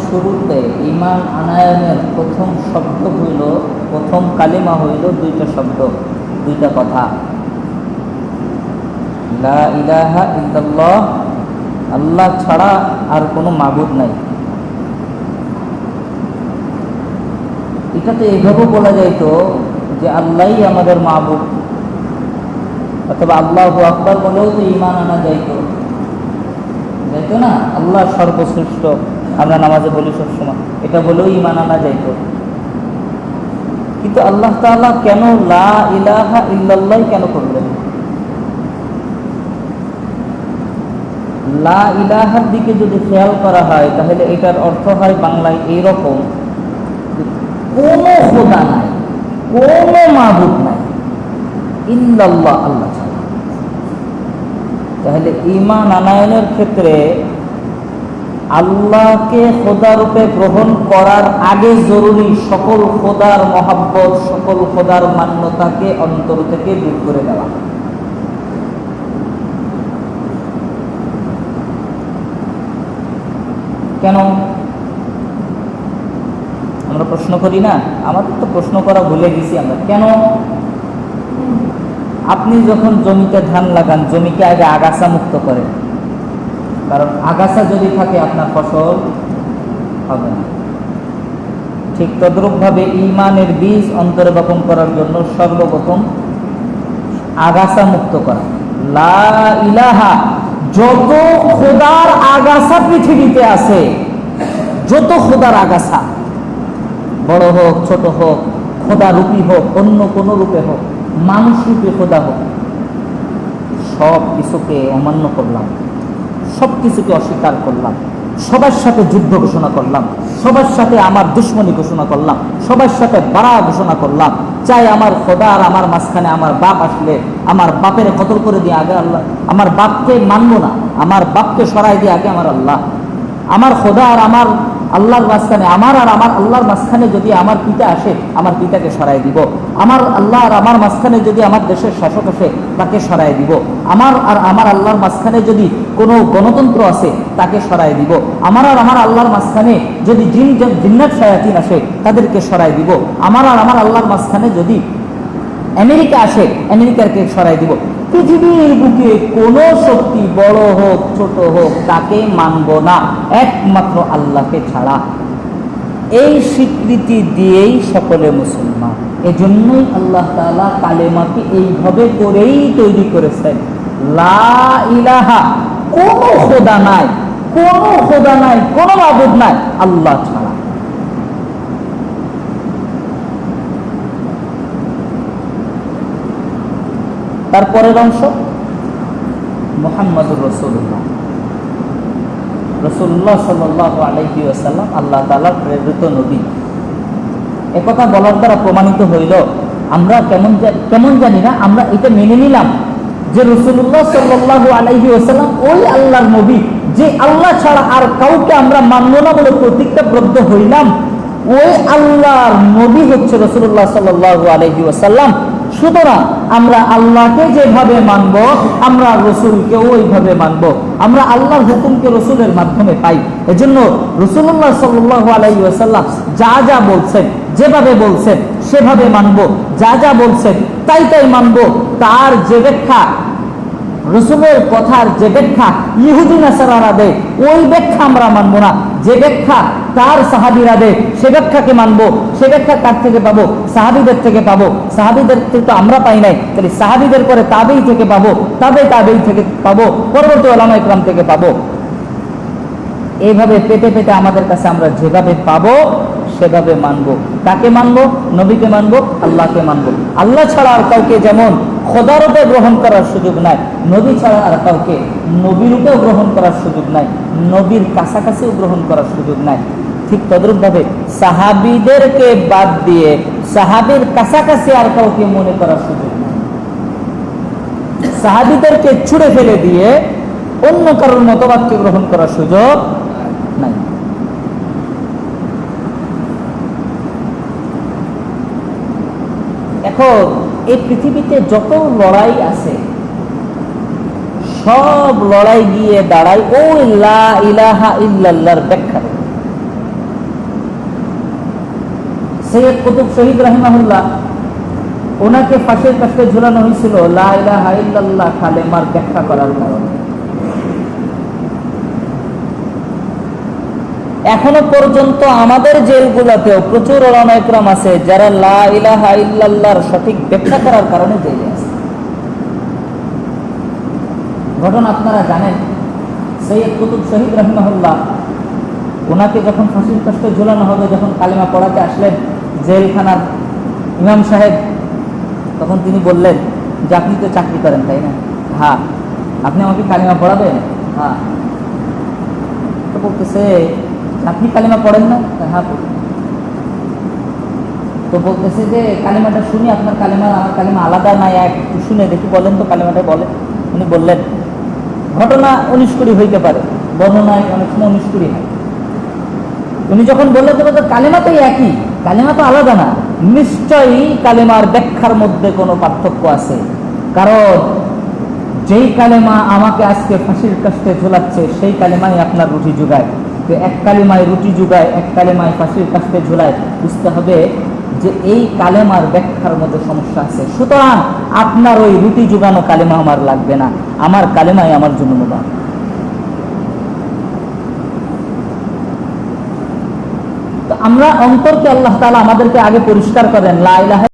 শুরুতে ঈমান আনায়নের প্রথম শব্দ হইল, প্রথম কালিমা হইল দুইটা শব্দ, দুইটা কথা, লা ইলাহা ইল্লাল্লাহ, আল্লাহ ছাড়া আর কোনো মাবুদ নাই। এটাতে এইভাবে বলা যাইতো যে আল্লাহই আমাদের মাবুদ, অথবা আল্লাহু আকবার বলেও তো ঈমান আনা যাইতো না, আল্লাহ সর্বশ্রেষ্ঠ, আমরা নামাজে বলি সবসময়, এটা বলেও ঈমান আনা যাইতো। কিন্তু আল্লাহ তাআলা কেন লা ইলাহা ইল্লাল্লাহ কেন করলেন? লা ইলাহার দিকে যদি খেয়াল করা হয় তাহলে এটার অর্থ হয় বাংলায় এইরকম, কোনো খোদা নাই, কোনো মাবুদ নাই ইল্লাল্লাহ, আল্লাহ ছাড়া। তাহলে ঈমান আনায়নের ক্ষেত্রে আল্লাহকে খোদা রূপে গ্রহণ করার আগে জরুরি সকল খোদার মহাব্বত, সকল খোদার মান্যতাকে অন্তর থেকে দূর করে দেওয়া। কেন আমরা প্রশ্ন করি না? আমাদের তো প্রশ্ন করা ভুলে গেছি আমরা। কেন? আপনি যখন জমিতে ধান লাগান, জমিকে আগে আগাছা মুক্ত করেন, কারণ আগাছা যদি থাকে আপনার ফসল হবে না। ঠিক তদ্রূপভাবে ঈমানের বীজ অন্তরে বপন করার জন্য সর্বপ্রথম আগাছা মুক্ত করা। লা ইলাহা, যত খোদার আগাছা পৃথিবীতে আছে, যত খোদার আগাছা, বড় হোক ছোট হোক, খোদা রূপী হোক, অন্য কোনো রূপে হোক, মানুষ রূপে খোদা হোক, সব কিছুকে অমান্য করলাম, সব কিছুকে অস্বীকার করলাম, সবার সাথে যুদ্ধ ঘোষণা করলাম, সবার সাথে আমার দুশ্মনী ঘোষণা করলাম, সবার সাথে বাড়া ঘোষণা করলাম। চাই আমার খোদা আর আমার মাঝখানে আমার বাপ আসলে আমার বাপের কতল করে দিয়ে আগে আল্লাহ, আমার বাপকে মানবো না, আমার বাপকে সরাই দিয়ে আগে আমার আল্লাহ, আমার খোদা আর আমার আল্লাহর মাঝখানে, আমার আর আমার আল্লাহর মাঝখানে যদি আমার পিতা আসে, আমার পিতাকে সরাই দিব। আমার আল্লাহ আর আমার মাঝখানে যদি আমার দেশের শাসক আসে, তাকে সরাই দিব। আমার আর আমার আল্লাহর মাঝখানে যদি কোনো গণতন্ত্র আসে, তাকে সরাই দিব। আমার আর আমার আল্লাহর মাঝখানে যদি জিন্নাত শায়াতিন আসে, তাদেরকে সরাই দিব। আমার আর আমার আল্লাহর মাঝখানে যদি আমেরিকা আসে, আমেরিকাকে সরাই দিব। পৃথিবীর বুকে কোনো শক্তি বড় হোক ছোট হোক, তাকে মানব না, একমাত্র আল্লাহকে ছাড়া। এই স্বীকৃতি দিয়েই সকলে মুসলমান। এজন্যই আল্লাহ তাআলা কালেমাকে এইভাবে করেই তৈরি করেছেন, লা ইলাহা, কোনো খোদা নাই, কোনো খোদা নাই, কোনো মাবুদ নাই আল্লাহ ছাড়া। তারপরের অংশ মুহাম্মদুর রাসূলুল্লাহ, রাসূলুল্লাহ সাল্লাল্লাহু আলাইহি ওয়াসাল্লাম আল্লাহ তাআলার প্রেরিত নবী। একথা বলার দ্বারা প্রমাণিত হইল, আমরা কেমন জানি না, আমরা এটা মেনে নিলাম যে রাসূলুল্লাহ সাল্লাল্লাহু আলাইহি ওয়াসাল্লাম ওই আল্লাহর নবী, যে আল্লাহ ছাড়া আর কাউকে আমরা মানব না বলে প্রতিজ্ঞাবদ্ধ হইলাম, ওই আল্লাহর নবী হচ্ছে রাসূলুল্লাহ সাল্লাল্লাহু আলাইহি ওয়াসাল্লাম। সুতরাং আমরা আল্লাহকে যেভাবে মানব, আমরা রসুলকেও ওইভাবে মানব। আমরা আল্লাহর হুকুমকে রসুলের মাধ্যমে পাই। এজন্য রাসূলুল্লাহ সাল্লাল্লাহু আলাইহি ওয়াসাল্লাম যা যা বলছেন, যেভাবে বলছেন সেভাবে মানব, যা যা বলছেন তাই তাই মানব। তার যে ব্যাখ্যা, রসুলের কথার যে ব্যাখ্যা ইহুদি নাসারারা দেয়, ওই ব্যাখ্যা আমরা মানব না। যে ব্যাখ্যা তার সাহাবীরা দেয়, সে ব্যাখ্যাকে মানব। সে ব্যাখ্যা কার থেকে পাবো? সাহাবীদের থেকে পাবো। সাহাবীদের থেকে তো আমরা পাই নাই, তাহলে সাহাবীদের পরে তাবেই থেকে পাবো, তাবেই থেকে পাবো, পরবর্তী উলামা ইকরাম থেকে পাবো। এইভাবে পেতে পেতে আমাদের কাছে আমরা যেভাবে পাবো সেভাবে মানবো। কাকে মানবো? নবীকে মানবো, আল্লাহকে মানবো। আল্লাহ ছাড়া আর কাউকে যেমন খোদারূপে গ্রহণ করার সুযোগ নাই, নবী ছাড়া আর কাউকে নবীরূপেও গ্রহণ করার সুযোগ নাই, নবীর কাছাকাছিও গ্রহণ করার সুযোগ নাই। ঠিক তদ্রূপভাবে সাহাবীদেরকে বাদ দিয়ে সাহাবীর কাছাকাছি আর কাউকে মনে করার সুযোগ নাই। সাহাবীদেরকে ছুঁড়ে ফেলে দিয়ে অন্য কারোর মতবাদকে গ্রহণ করার সুযোগ নাই। এখন এই পৃথিবীতে যত লড়াই আছে, সব লড়াই গিয়ে দাঁড়ায় ওই লা ইলাহা ইল্লাল্লাহর ব্যাখ্যা। সৈয়দ কুতুব শহীদ রাহিমাহুল্লাহ, ওনাকে ফাঁসির কাছে ঝুলানো হয়েছিল লা ইলাহা ইল্লাল্লাহ কালেমার ব্যাখ্যা করার কারণে। এখনো পর্যন্ত আমাদের জেলগুলোতেও প্রচুর উলামা ইকরাম আছে যারা লা ইলাহা ইল্লাল্লাহর সঠিক ব্যাখ্যা করার কারণে জেলে আছে। ঘটনা আপনারা জানেন, সৈয়দ কুতুব শহীদ রাহিমাহুল্লাহ, ওনাকে যখন ফাঁসির কাছে ঝুলানো হবে, যখন কালেমা পড়াতে আসলেন জেলখানার ইমাম সাহেব, তখন তিনি বললেন যে আপনি তো চাকরি করেন তাই না? হ্যাঁ। আপনি আমাকে কালেমা পড়াবেন? হ্যাঁ। তো বলতেছে আপনি কালেমা পড়েন না? হ্যাঁ পড়ি। তো বলতেছে যে কালেমাটা শুনি, আপনার কালেমা আমার কালেমা আলাদা না এক, একটু শুনে দেখি, বলেন তো কালেমাটা বলেন। উনি বললেন, ঘটনা 19 কুড়ি হইতে পারে, বর্ণনায় অনেক সময় 19 কুড়ি হয়। উনি যখন বললেন তো কালেমা তো একই, কালেমা তো আলাদা না, নিশ্চয়ই কালেমার ব্যাখ্যার মধ্যে কোনো পার্থক্য আছে। কারণ যেই কালেমা আমাকে আজকে ফাঁসির কাছে ঝোলাচ্ছে সেই কালেমাই আপনার রুটি জুগায়। তো এক কালেমায় রুটি জুগায়, এক কালেমায় ফাঁসির কাছে ঝোলায়, বুঝতে হবে যে এই কালেমার ব্যাখ্যার মধ্যে সমস্যা আছে। সুতরাং আপনার ওই রুটি জুগানো কালেমা আমার লাগবে না, আমার কালেমাই আমার জন্য মুবাহ। তো আমরা অন্তরকে আল্লাহ তাআলা আমাদেরকে আগে পরিষ্কার করেন, লা ইলাহা